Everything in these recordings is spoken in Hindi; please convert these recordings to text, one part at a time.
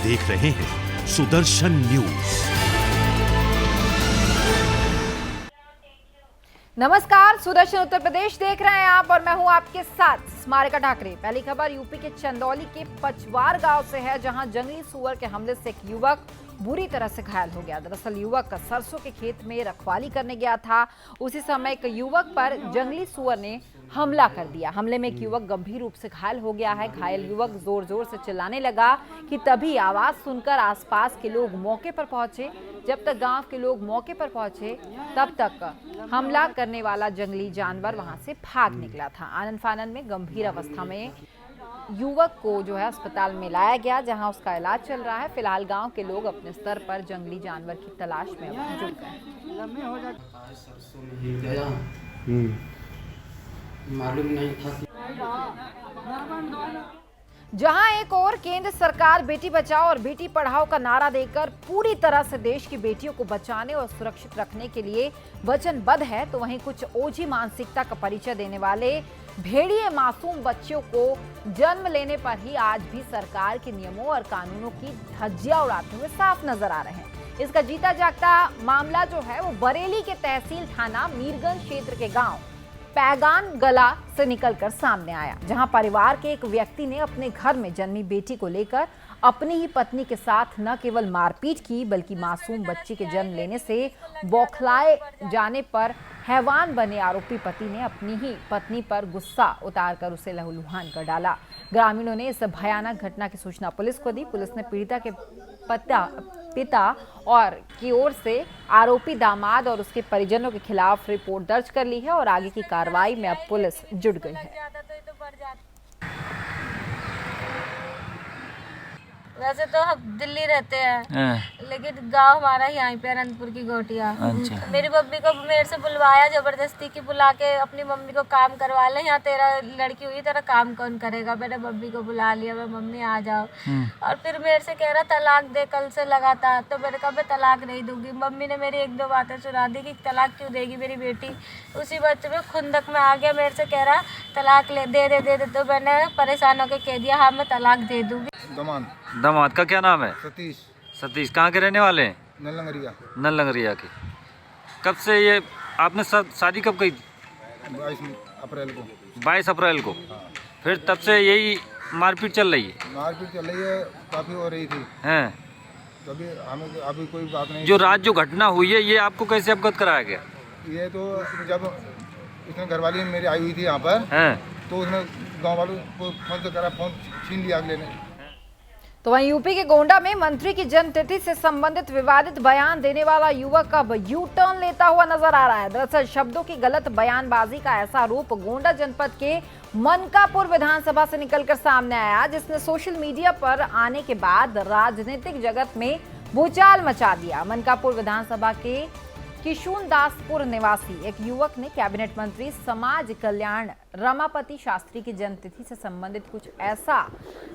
देख रहे हैं सुदर्शन न्यूज। नमस्कार, सुदर्शन उत्तर प्रदेश देख रहे हैं आप और मैं हूं आपके साथ स्मारिका ठाकरे। पहली खबर यूपी के चंदौली के पचवार गांव से है, जहां जंगली सुअर के हमले से एक युवक बुरी तरह से घायल हो गया। दरअसल युवक सरसों के खेत में रखवाली करने गया था। उसी समय एक युवक पर जंगली सुअर ने हमला कर दिया। हमले में एक युवक गंभीर रूप से घायल हो गया है। घायल युवक जोर जोर से चिल्लाने लगा कि तभी आवाज सुनकर आसपास के लोग मौके पर पहुंचे। जब तक गांव के लोग मौके पर पहुंचे तब तक हमला करने वाला जंगली जानवर वहां से भाग निकला था। आनन फानन में गंभीर अवस्था में युवक को जो है अस्पताल में लाया गया, जहां उसका इलाज चल रहा है। फिलहाल गांव के लोग अपने स्तर पर जंगली जानवर की तलाश में जुट गए। मालूम नहीं था। जहां एक और केंद्र सरकार बेटी बचाओ और बेटी पढ़ाओ का नारा देकर पूरी तरह से देश की बेटियों को बचाने और सुरक्षित रखने के लिए वचनबद्ध है, तो वहीं कुछ ओझी मानसिकता का परिचय देने वाले भेड़िए मासूम बच्चों को जन्म लेने पर ही आज भी सरकार के नियमों और कानूनों की धज्जियां उड़ाते हुए साफ नजर आ रहे हैं। इसका जीता जागता मामला जो है वो बरेली के तहसील थाना मीरगंज क्षेत्र के गांव पैगान गला से निकलकर सामने आया, जहां परिवार के एक व्यक्ति ने अपने घर में जन्मी बेटी को लेकर अपनी ही पत्नी के साथ न केवल मारपीट की, बल्कि मासूम बच्ची के जन्म लेने से बौखलाए जाने पर हैवान बने आरोपी पति ने अपनी ही पत्नी पर गुस्सा उतारकर उसे लहूलुहान कर डाला। ग्रामीणों ने इस भयानक घटना की सूचना पुलिस को दी। पुलिस ने पीड़िता के पिता और की ओर से आरोपी दामाद और उसके परिजनों के खिलाफ रिपोर्ट दर्ज कर ली है और आगे की कार्रवाई में अब पुलिस जुट गई है। वैसे तो हम दिल्ली रहते हैं, लेकिन गांव हमारा यहीं पे अनंतपुर की गोटिया। अच्छा। मेरी मम्मी को मेरे से बुलवाया जबरदस्ती की, बुला के अपनी मम्मी को काम करवा ले। यहाँ तेरा लड़की हुई, तेरा काम कौन करेगा? मैंने मम्मी को बुला लिया, मैं मम्मी आ जाओ। और फिर मेरे से कह रहा तलाक दे, कल से लगातार। तो मैंने कहा मैं तलाक नहीं दूंगी। मम्मी ने मेरी एक दो बातें सुना दी कि तलाक क्यों देगी मेरी बेटी। उसी बच्चे में खुंदक में आ गया, मेरे से कह रहा तलाक ले दे दे दे दे। तो मैंने परेशान होकर कह दिया हाँ मैं तलाक दे दूंगी। दामाद का क्या नाम है? सतीश। सतीश कहाँ के रहने वाले हैं? नलंगरिया। नलंगरिया के। कब से ये आपने शादी कब की? 22 अप्रैल को। 22 अप्रैल को। फिर तब से यही मारपीट चल रही है? मारपीट चल रही है, काफ़ी हो रही थी। हैं? तभी हमें अभी कोई बात नहीं। जो रात जो घटना हुई है ये आपको कैसे अवगत कराया गया? ये तो जब इसने घरवाली मेरी आई हुई थी यहाँ पर, हैं? तो उसने गाँव वालों को फोन से करा, फोन छीन लिया अगले ने। तो वहीं यूपी के गोंडा में मंत्री की जन्मतिथि से संबंधित विवादित बयान देने वाला युवक अब यू टर्न लेता हुआ नजर आ रहा है। दरअसल शब्दों की गलत बयानबाजी का ऐसा रूप गोंडा जनपद के मनकापुर विधानसभा से निकलकर सामने आया, जिसने सोशल मीडिया पर आने के बाद राजनीतिक जगत में भूचाल मचा दिया। मनकापुर विधानसभा के किशुनदासपुर निवासी एक युवक ने कैबिनेट मंत्री समाज कल्याण रमापति शास्त्री की जन्मतिथि से संबंधित कुछ ऐसा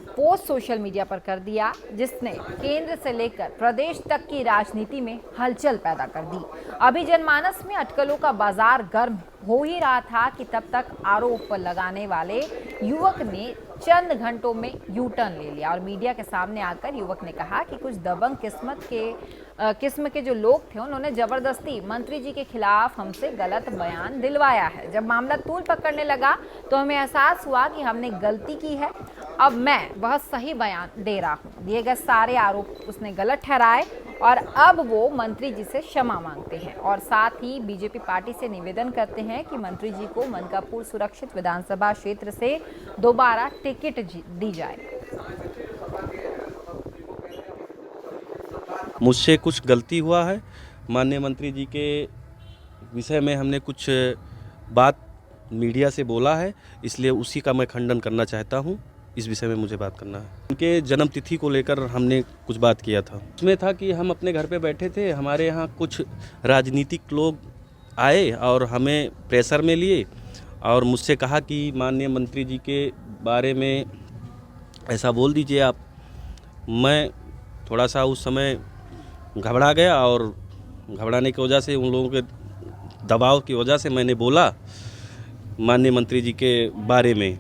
पोस्ट सोशल मीडिया पर कर दिया, जिसने केंद्र से लेकर प्रदेश तक की राजनीति में हलचल पैदा कर दी। अभी जनमानस में अटकलों का बाजार गर्म हो ही रहा था कि तब तक आरोप लगाने वाले युवक ने चंद घंटों में यू टर्न ले लिया और मीडिया के सामने आकर युवक ने कहा कि कुछ दबंग किस्म के जो लोग थे उन्होंने जबरदस्ती मंत्री जी के खिलाफ हमसे गलत बयान दिलवाया है। जब मामला तूल पकड़ने लगा तो हमें एहसास हुआ कि हमने गलती की है। अब मैं बहुत सही बयान दे रहा हूँ। दिए गए सारे आरोप उसने गलत ठहराए और अब वो मंत्री जी से क्षमा मांगते हैं और साथ ही बीजेपी पार्टी से निवेदन करते हैं कि मंत्री जी को मनकापुर सुरक्षित विधानसभा क्षेत्र से दोबारा टिकट दी जाए। मुझसे कुछ गलती हुआ है, माननीय मंत्री जी के विषय में हमने कुछ बात मीडिया से बोला है, इसलिए उसी का मैं खंडन करना चाहता हूं। इस विषय में मुझे बात करना है। उनके जन्म तिथि को लेकर हमने कुछ बात किया था। उसमें था कि हम अपने घर पे बैठे थे, हमारे यहाँ कुछ राजनीतिक लोग आए और हमें प्रेशर में लिए और मुझसे कहा कि माननीय मंत्री जी के बारे में ऐसा बोल दीजिए आप। मैं थोड़ा सा उस समय घबरा गया और घबराने की वजह से उन लोगों के दबाव की वजह से मैंने बोला माननीय मंत्री जी के बारे में।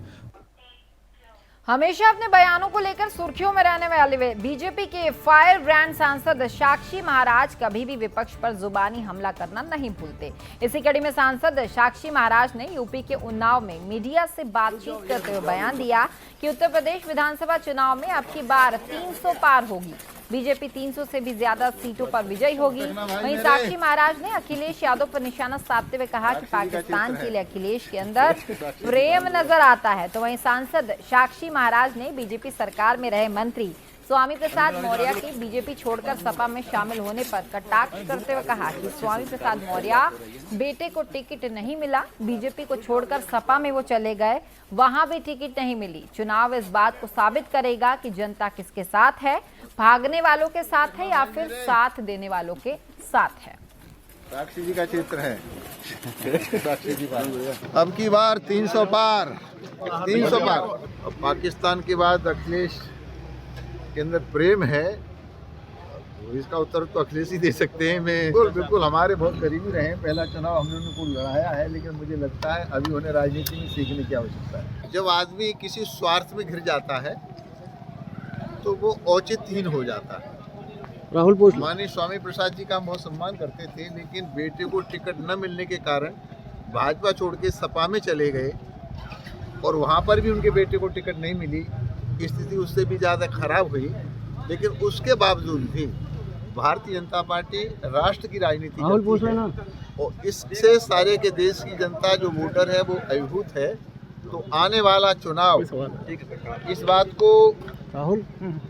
हमेशा अपने बयानों को लेकर सुर्खियों में रहने वाले बीजेपी के फायर ब्रांड सांसद साक्षी महाराज कभी भी विपक्ष पर जुबानी हमला करना नहीं भूलते। इसी कड़ी में सांसद साक्षी महाराज ने यूपी के उन्नाव में मीडिया से बातचीत करते हुए बयान दिया कि उत्तर प्रदेश विधानसभा चुनाव में अब की बार 300 पार होगी। बीजेपी 300 से भी ज्यादा सीटों पर विजयी होगी। वहीं साक्षी महाराज ने अखिलेश यादव पर निशाना साधते हुए कहा कि पाकिस्तान के लिए अखिलेश के अंदर प्रेम नजर आता है। तो वहीं सांसद साक्षी महाराज ने बीजेपी सरकार में रहे मंत्री स्वामी प्रसाद मौर्य के बीजेपी छोड़कर सपा में शामिल होने पर कटाक्ष करते हुए कहा कि स्वामी प्रसाद मौर्य बेटे को टिकट नहीं मिला, बीजेपी को छोड़कर सपा में वो चले गए, वहां भी टिकट नहीं मिली। चुनाव इस बात को साबित करेगा कि जनता किसके साथ है, भागने वालों के साथ है या फिर साथ देने वालों के साथ है। साक्षी जी का चित्र है। साक्षी जी अब की बार 300 पार, 300 पार। अब पाकिस्तान के बाद अखिलेश के अंदर प्रेम है, इसका उत्तर तो अखिलेश ही दे सकते हैं। मैं बिल्कुल हमारे बहुत करीबी रहे हैं। पहला चुनाव हमने उनको लड़ाया है, लेकिन मुझे लगता है अभी उन्हें राजनीति में सीखने की आवश्यकता है। जब आदमी किसी स्वार्थ में घिर जाता है तो वो औचित्यहीन हो जाता है। राहुल बोस माननीय स्वामी प्रसाद जी का हम बहुत सम्मान करते थे, लेकिन बेटे को टिकट न मिलने के कारण भाजपा छोड़ के सपा में चले गए और वहाँ पर भी उनके बेटे को टिकट नहीं मिली। स्थिति उससे भी ज़्यादा खराब हुई, लेकिन उसके बावजूद भी भारतीय जनता पार्टी राष्ट्र की राजनीति करती है और इससे सारे के देश की जनता जो वोटर है वो अभिभूत है। तो आने वाला चुनाव इस बात को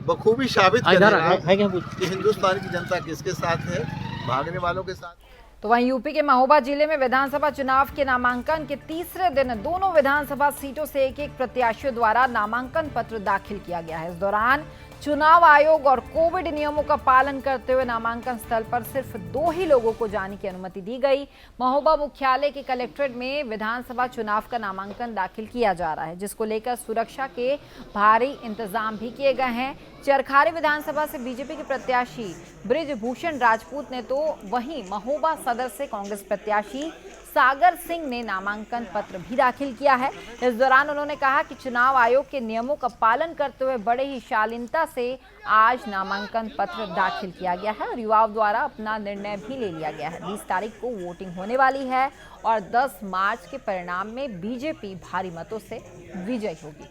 बखूबी साबित करेगा कि हिंदुस्तान की जनता किसके साथ है, भागने वालों के साथ। तो वहीं यूपी के महोबा जिले में विधानसभा चुनाव के नामांकन के तीसरे दिन दोनों विधानसभा सीटों से एक प्रत्याशियों द्वारा नामांकन पत्र दाखिल किया गया है। इस दौरान चुनाव आयोग और कोविड नियमों का पालन करते हुए नामांकन स्थल पर सिर्फ 2 ही लोगों को जाने की अनुमति दी गई। महोबा मुख्यालय के कलेक्ट्रेट में विधानसभा चुनाव का नामांकन दाखिल किया जा रहा है, जिसको लेकर सुरक्षा के भारी इंतजाम भी किए गए हैं। चरखारी विधानसभा से बीजेपी के प्रत्याशी बृजभूषण राजपूत ने तो वहीं महोबा सदर से कांग्रेस प्रत्याशी सागर सिंह ने नामांकन पत्र भी दाखिल किया है। इस दौरान उन्होंने कहा कि चुनाव आयोग के नियमों का पालन करते हुए बड़े ही शालीनता से आज नामांकन पत्र दाखिल किया गया है और युवाओं द्वारा अपना निर्णय भी ले लिया गया है। 20 तारीख को वोटिंग होने वाली है और 10 मार्च के परिणाम में बीजेपी भारी मतों से विजयी होगी।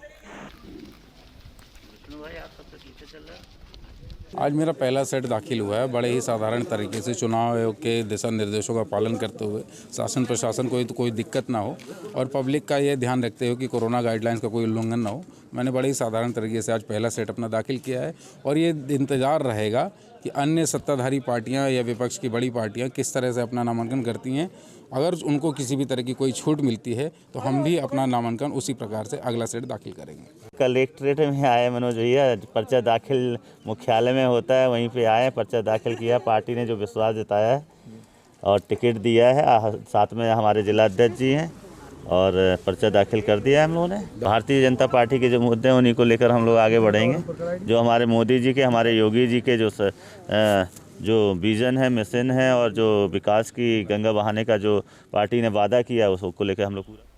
आज मेरा पहला सेट दाखिल हुआ है। बड़े ही साधारण तरीके से चुनाव आयोग के दिशा निर्देशों का पालन करते हुए शासन प्रशासन को कोई दिक्कत ना हो और पब्लिक का ये ध्यान रखते हुए कि कोरोना गाइडलाइंस का कोई उल्लंघन ना हो, मैंने बड़े ही साधारण तरीके से आज पहला सेट अपना दाखिल किया है। और ये इंतज़ार रहेगा कि अन्य सत्ताधारी पार्टियां या विपक्ष की बड़ी पार्टियां किस तरह से अपना नामांकन करती हैं। अगर उनको किसी भी तरह की कोई छूट मिलती है तो हम भी अपना नामांकन उसी प्रकार से अगला सेट दाखिल करेंगे। कलेक्ट्रेट में आए मनोज भैया, पर्चा दाखिल मुख्यालय में होता है, वहीं पे आए, पर्चा दाखिल किया। पार्टी ने जो विश्वास जताया है और टिकट दिया है, साथ में हमारे जिला अध्यक्ष जी हैं और पर्चा दाखिल कर दिया है हम लोगों ने। भारतीय जनता पार्टी के जो मुद्दे हैं उन्हीं को लेकर हम लोग आगे बढ़ेंगे। जो हमारे मोदी जी के, हमारे योगी जी के जो विजन है, मिशन है और जो विकास की गंगा बहाने का जो पार्टी ने वादा किया है उसको लेकर हम लोग पूरा।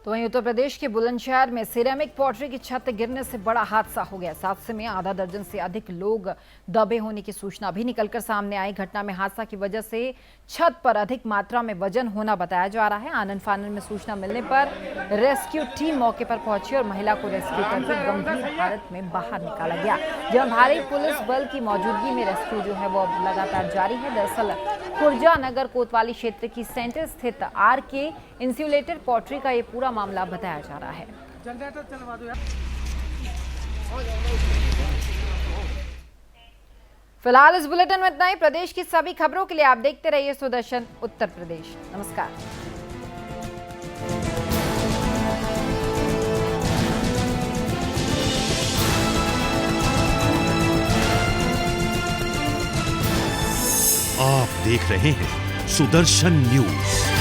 तो वहीं उत्तर प्रदेश के बुलंदशहर में सिरेमिक पॉटरी की छत गिरने से बड़ा हादसा हो गया। इस हादसे में आधा दर्जन से अधिक लोग दबे होने की सूचना भी निकलकर सामने आई। घटना में हादसा की वजह से छत पर अधिक मात्रा में वजन होना बताया जा रहा है। आनन फानन में सूचना मिलने पर रेस्क्यू टीम मौके पर पहुंची और महिला को रेस्क्यू करके गंभीर हालत में बाहर निकाला गया। जहां भारी पुलिस बल की मौजूदगी में रेस्क्यू जो है वो अब लगातार जारी है। दरअसल खुर्जा नगर कोतवाली क्षेत्र की सेंटर स्थित RK इंसुलेटेड पॉटरी का ये पूरा मामला बताया जा रहा है। फिलहाल इस बुलेटिन में इतना ही। प्रदेश की सभी खबरों के लिए आप देखते रहिए सुदर्शन उत्तर प्रदेश। नमस्कार। आप देख रहे हैं सुदर्शन न्यूज।